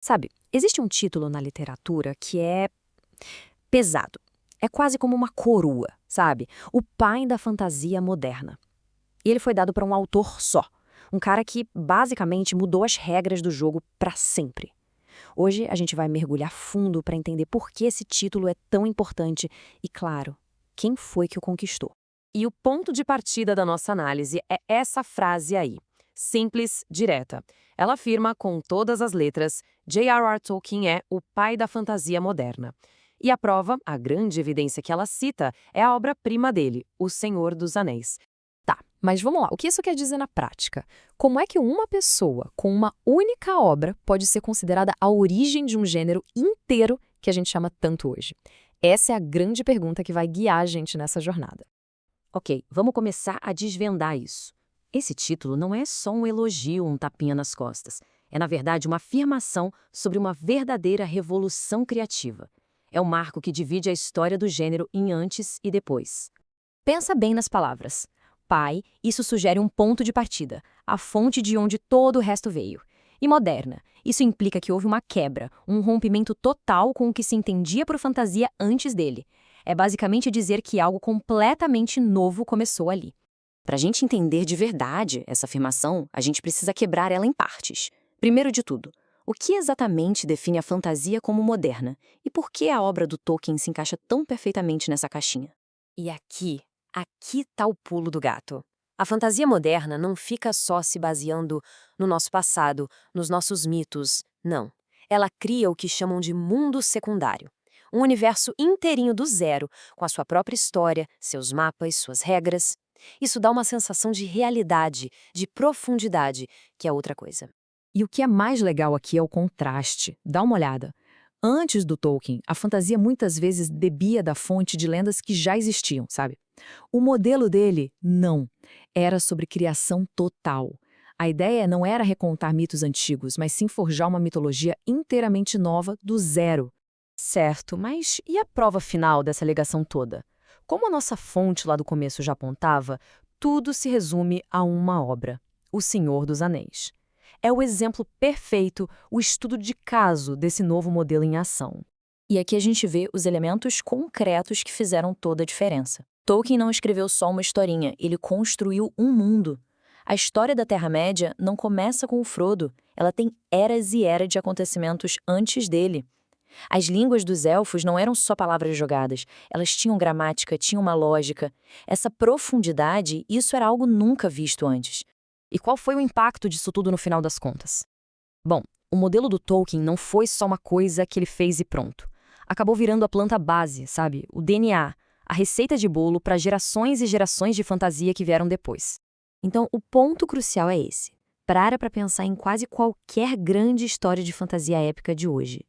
Sabe, existe um título na literatura que é pesado. É quase como uma coroa, sabe? O pai da fantasia moderna. E ele foi dado para um autor só. Um cara que, basicamente, mudou as regras do jogo para sempre. Hoje a gente vai mergulhar fundo para entender por que esse título é tão importante e, claro, quem foi que o conquistou. E o ponto de partida da nossa análise é essa frase aí. Simples, direta. Ela afirma com todas as letras: J.R.R. Tolkien é o pai da fantasia moderna. E a prova, a grande evidência que ela cita, é a obra-prima dele, O Senhor dos Anéis. Tá, mas vamos lá, o que isso quer dizer na prática? Como é que uma pessoa com uma única obra pode ser considerada a origem de um gênero inteiro que a gente chama tanto hoje? Essa é a grande pergunta que vai guiar a gente nessa jornada. Ok, vamos começar a desvendar isso. Esse título não é só um elogio ou um tapinha nas costas. É, na verdade, uma afirmação sobre uma verdadeira revolução criativa. É o marco que divide a história do gênero em antes e depois. Pensa bem nas palavras. Pai, isso sugere um ponto de partida, a fonte de onde todo o resto veio. E moderna, isso implica que houve uma quebra, um rompimento total com o que se entendia por fantasia antes dele. É basicamente dizer que algo completamente novo começou ali. Para a gente entender de verdade essa afirmação, a gente precisa quebrar ela em partes. Primeiro de tudo, o que exatamente define a fantasia como moderna? E por que a obra do Tolkien se encaixa tão perfeitamente nessa caixinha? E aqui tá o pulo do gato. A fantasia moderna não fica só se baseando no nosso passado, nos nossos mitos, não. Ela cria o que chamam de mundo secundário. Um universo inteirinho do zero, com a sua própria história, seus mapas, suas regras. Isso dá uma sensação de realidade, de profundidade, que é outra coisa. E o que é mais legal aqui é o contraste. Dá uma olhada. Antes do Tolkien, a fantasia muitas vezes bebia da fonte de lendas que já existiam, sabe? O modelo dele, não. Era sobre criação total. A ideia não era recontar mitos antigos, mas sim forjar uma mitologia inteiramente nova do zero. Certo, mas e a prova final dessa alegação toda? Como a nossa fonte lá do começo já apontava, tudo se resume a uma obra: O Senhor dos Anéis. É o exemplo perfeito, o estudo de caso desse novo modelo em ação. E aqui a gente vê os elementos concretos que fizeram toda a diferença. Tolkien não escreveu só uma historinha, ele construiu um mundo. A história da Terra-média não começa com o Frodo, ela tem eras e eras de acontecimentos antes dele. As línguas dos elfos não eram só palavras jogadas, elas tinham gramática, tinham uma lógica. Essa profundidade, isso era algo nunca visto antes. E qual foi o impacto disso tudo no final das contas? Bom, o modelo do Tolkien não foi só uma coisa que ele fez e pronto. Acabou virando a planta base, sabe? O DNA, a receita de bolo para gerações e gerações de fantasia que vieram depois. Então, o ponto crucial é esse. Para pensar em quase qualquer grande história de fantasia épica de hoje.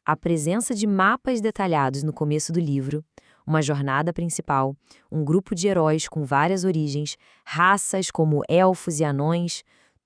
A presença de mapas detalhados no começo do livro, uma jornada principal, um grupo de heróis com várias origens, raças como elfos e anões,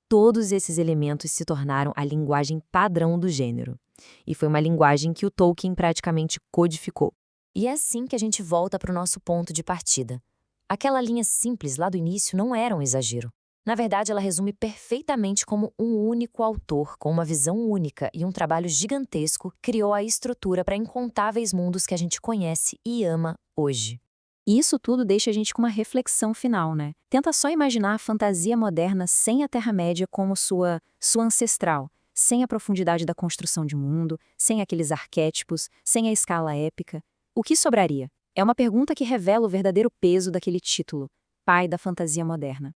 todos esses elementos se tornaram a linguagem padrão do gênero. E foi uma linguagem que o Tolkien praticamente codificou. E é assim que a gente volta para o nosso ponto de partida. Aquela linha simples lá do início não era um exagero. Na verdade, ela resume perfeitamente como um único autor, com uma visão única e um trabalho gigantesco, criou a estrutura para incontáveis mundos que a gente conhece e ama hoje. E isso tudo deixa a gente com uma reflexão final, né? Tenta só imaginar a fantasia moderna sem a Terra-média como sua ancestral, sem a profundidade da construção de mundo, sem aqueles arquétipos, sem a escala épica. O que sobraria? É uma pergunta que revela o verdadeiro peso daquele título, pai da fantasia moderna.